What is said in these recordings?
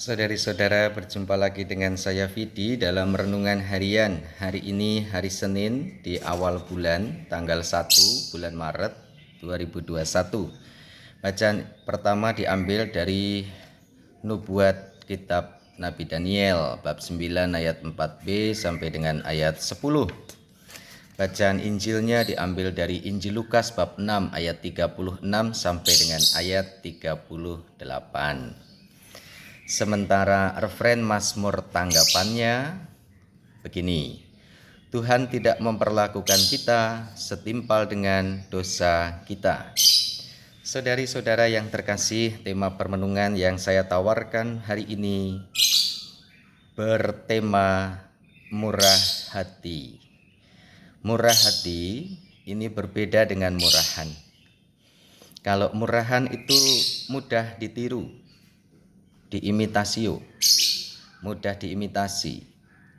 Saudari-saudara, berjumpa lagi dengan saya Vidi dalam renungan harian. Hari ini hari Senin di awal bulan, tanggal 1 bulan Maret 2021. Bacaan pertama diambil dari Nubuat Kitab Nabi Daniel bab 9 ayat 4b sampai dengan ayat 10. Bacaan Injilnya diambil dari Injil Lukas bab 6 ayat 36 sampai dengan ayat 38. Sementara referen Mazmur tanggapannya begini: Tuhan tidak memperlakukan kita setimpal dengan dosa kita. Saudari-saudara yang terkasih, tema permenungan yang saya tawarkan hari ini bertema murah hati. Murah hati ini berbeda dengan murahan. Kalau murahan itu mudah ditiru, mudah diimitasi,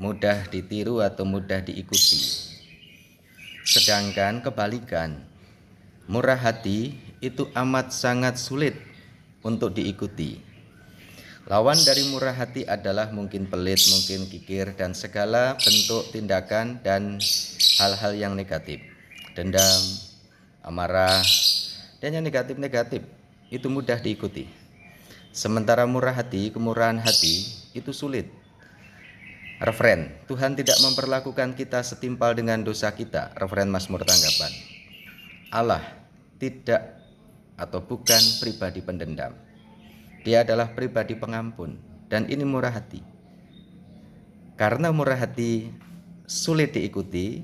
mudah ditiru atau mudah diikuti. Sedangkan kebalikan, murah hati itu amat sangat sulit untuk diikuti. Lawan dari murah hati adalah mungkin pelit, mungkin kikir, dan segala bentuk tindakan dan hal-hal yang negatif. Dendam, amarah, dan yang negatif-negatif itu mudah diikuti. Sementara murah hati, kemurahan hati itu sulit. Referen, Tuhan tidak memperlakukan kita setimpal dengan dosa kita. Referen Mazmur tanggapan. Allah tidak atau bukan pribadi pendendam. Dia adalah pribadi pengampun, dan ini murah hati. Karena murah hati sulit diikuti,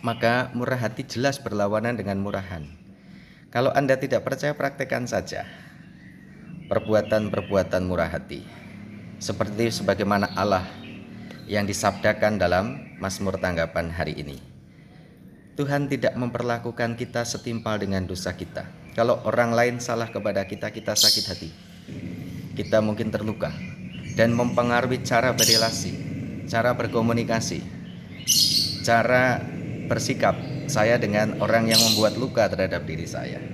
maka murah hati jelas berlawanan dengan murahan. Kalau Anda tidak percaya, praktekkan saja perbuatan-perbuatan murah hati, seperti sebagaimana Allah yang disabdakan dalam Mazmur tanggapan hari ini. Tuhan tidak memperlakukan kita setimpal dengan dosa kita. Kalau orang lain salah kepada kita, kita sakit hati, kita mungkin terluka, dan mempengaruhi cara berrelasi, cara berkomunikasi, cara bersikap saya dengan orang yang membuat luka terhadap diri saya.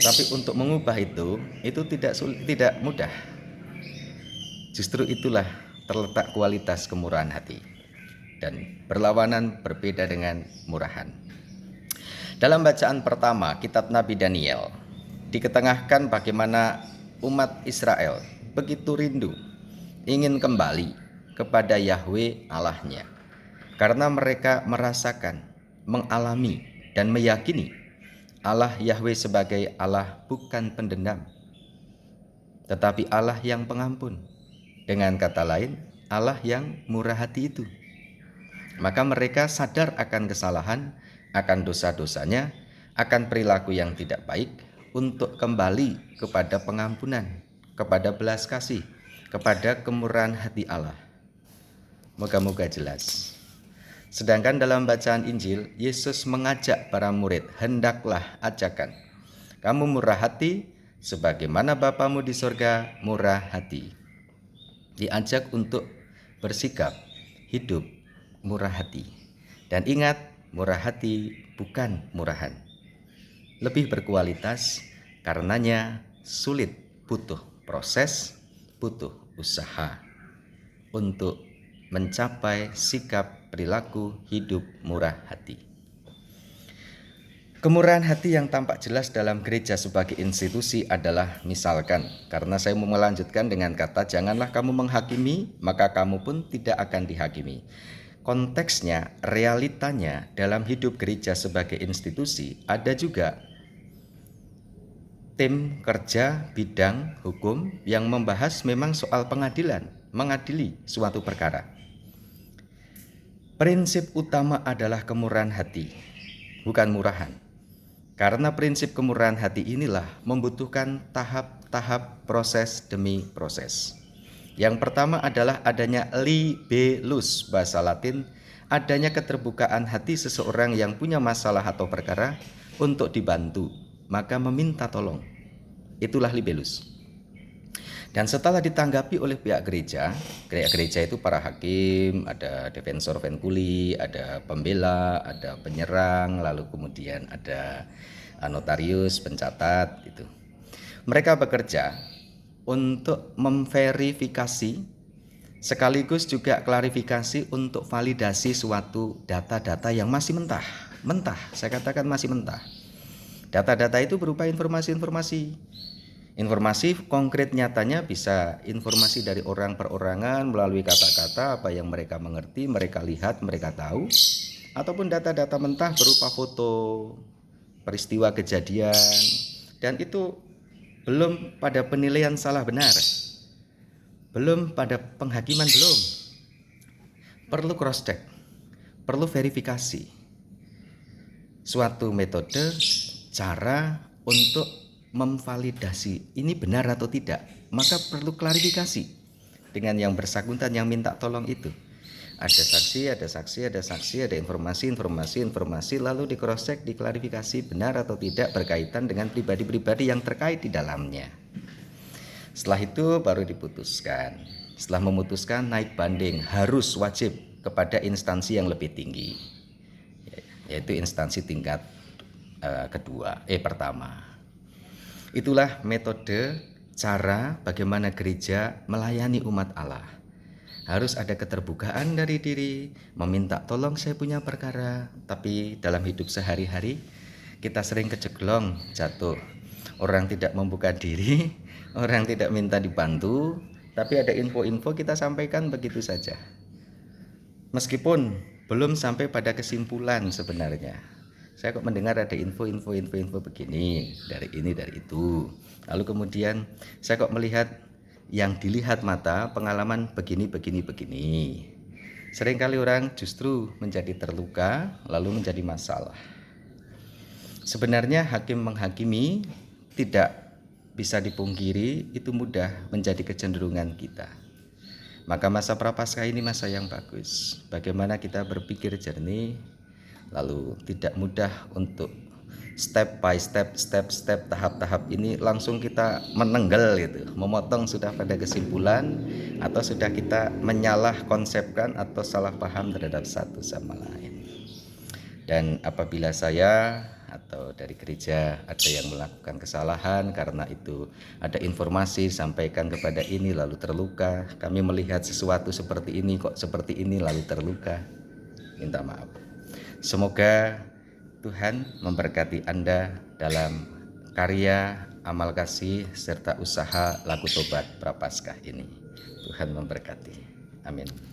Tapi untuk mengubah itu tidak mudah. Justru itulah terletak kualitas kemurahan hati, dan berlawanan berbeda dengan murahan. Dalam bacaan pertama kitab Nabi Daniel, diketengahkan bagaimana umat Israel begitu rindu ingin kembali kepada Yahweh Allahnya, karena mereka merasakan, mengalami, dan meyakini Allah Yahweh sebagai Allah bukan pendendam, tetapi Allah yang pengampun. Dengan kata lain, Allah yang murah hati itu. Maka mereka sadar akan kesalahan, akan dosa-dosanya, akan perilaku yang tidak baik, untuk kembali kepada pengampunan, kepada belas kasih, kepada kemurahan hati Allah. Moga-moga jelas. Sedangkan dalam bacaan Injil, Yesus mengajak para murid, hendaklah ajakan kamu murah hati sebagaimana Bapamu di sorga murah hati. Diajak untuk bersikap hidup murah hati. Dan ingat, murah hati bukan murahan. Lebih berkualitas, karenanya sulit, butuh proses, butuh usaha untuk mencapai sikap perilaku hidup murah hati. Kemurahan hati yang tampak jelas dalam gereja sebagai institusi adalah misalkan, karena saya mau melanjutkan dengan kata janganlah kamu menghakimi, maka kamu pun tidak akan dihakimi. Konteksnya, realitanya dalam hidup gereja sebagai institusi ada juga tim kerja bidang hukum yang membahas memang soal pengadilan, mengadili suatu perkara. Prinsip utama adalah kemurahan hati, bukan murahan. Karena prinsip kemurahan hati inilah membutuhkan tahap-tahap proses demi proses. Yang pertama adalah adanya libellus, bahasa Latin, adanya keterbukaan hati seseorang yang punya masalah atau perkara untuk dibantu, maka meminta tolong. Itulah libellus. Dan setelah ditanggapi oleh pihak gereja itu para hakim, ada defensor venculi, ada pembela, ada penyerang, lalu kemudian ada notarius, pencatat, itu. Mereka bekerja untuk memverifikasi sekaligus juga klarifikasi untuk validasi suatu data-data yang masih mentah. Saya katakan masih mentah. Data-data itu berupa informasi konkret, nyatanya bisa informasi dari orang perorangan melalui kata-kata apa yang mereka mengerti, mereka lihat, mereka tahu, ataupun data-data mentah berupa foto peristiwa kejadian, dan itu belum pada penilaian salah benar, belum pada penghakiman, belum. Perlu cross check, perlu verifikasi suatu metode, cara untuk memvalidasi ini benar atau tidak, maka perlu klarifikasi dengan yang bersangkutan yang minta tolong itu. Ada saksi, ada informasi, lalu di cross check, diklarifikasi benar atau tidak berkaitan dengan pribadi-pribadi yang terkait di dalamnya. Setelah itu baru diputuskan. Setelah memutuskan, naik banding, harus wajib kepada instansi yang lebih tinggi, yaitu instansi tingkat pertama. Itulah metode cara bagaimana gereja melayani umat Allah. Harus ada keterbukaan dari diri, meminta tolong, saya punya perkara. Tapi dalam hidup sehari-hari kita sering keceglong, jatuh. Orang tidak membuka diri, orang tidak minta dibantu, tapi ada info-info kita sampaikan begitu saja. Meskipun belum sampai pada kesimpulan sebenarnya. Saya kok mendengar ada info begini, dari ini, dari itu. Lalu kemudian saya kok melihat yang dilihat mata, pengalaman begini. Seringkali orang justru menjadi terluka, lalu menjadi masalah. Sebenarnya hakim menghakimi tidak bisa dipungkiri, itu mudah menjadi kecenderungan kita. Maka masa Prapaskah ini masa yang bagus. Bagaimana kita berpikir jernih, lalu tidak mudah untuk step by step, tahap-tahap ini langsung kita menenggal gitu, memotong sudah pada kesimpulan, atau sudah kita menyalah konsepkan atau salah paham terhadap satu sama lain. Dan apabila saya atau dari gereja ada yang melakukan kesalahan, karena itu ada informasi sampaikan kepada ini lalu terluka, kami melihat sesuatu seperti ini kok seperti ini lalu terluka, minta maaf. Semoga Tuhan memberkati Anda dalam karya, amal kasih, serta usaha Laku Tobat Prapaskah ini. Tuhan memberkati. Amin.